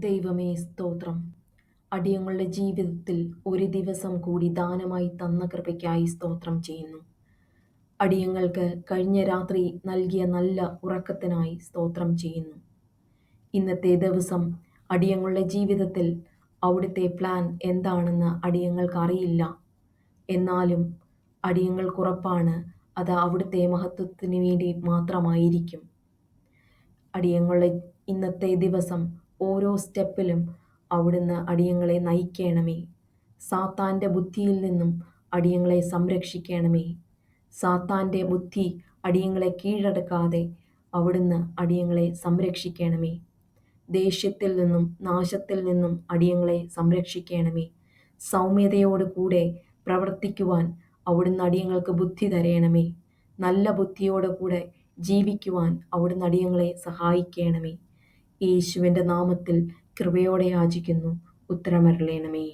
ദൈവമേ സ്തോത്രം. അടിയങ്ങളുടെ ജീവിതത്തിൽ ഒരു ദിവസം കൂടി ദാനമായി തന്ന കൃപയ്ക്കായി സ്തോത്രം ചെയ്യുന്നു. അടിയങ്ങൾക്ക് കഴിഞ്ഞ രാത്രി നൽകിയ നല്ല ഉറക്കത്തിനായി സ്തോത്രം ചെയ്യുന്നു. ഇന്നത്തെ ദിവസം അടിയങ്ങളുടെ ജീവിതത്തിൽ അവിടുത്തെ പ്ലാൻ എന്താണെന്ന് അടിയങ്ങൾക്ക് അറിയില്ല. എന്നാലും അടിയങ്ങൾക്കുറപ്പാണ് അത് അവിടുത്തെ മഹത്വത്തിന് വേണ്ടി മാത്രമായിരിക്കും. അടിയങ്ങളുടെ ഇന്നത്തെ ദിവസം ഓരോ സ്റ്റെപ്പിലും അവിടുന്ന് അടിയങ്ങളെ നയിക്കണമേ. സാത്താൻ്റെ ബുദ്ധിയിൽ നിന്നും അടിയങ്ങളെ സംരക്ഷിക്കണമേ. സാത്താൻ്റെ ബുദ്ധി അടിയങ്ങളെ കീഴടക്കാതെ അവിടുന്ന് അടിയങ്ങളെ സംരക്ഷിക്കണമേ. ദേഷ്യത്തിൽ നിന്നും നാശത്തിൽ നിന്നും അടിയങ്ങളെ സംരക്ഷിക്കണമേ. സൗമ്യതയോട് കൂടെ പ്രവർത്തിക്കുവാൻ അവിടുന്ന് അടിയങ്ങൾക്ക് ബുദ്ധി തരയണമേ. നല്ല ബുദ്ധിയോട് കൂടെ ജീവിക്കുവാൻ അവിടുന്ന് അടിയങ്ങളെ സഹായിക്കണമേ. യേശുവിൻ്റെ നാമത്തിൽ കൃപയോടെ യാചിക്കുന്നു, ഉത്തരമരുളണമേ.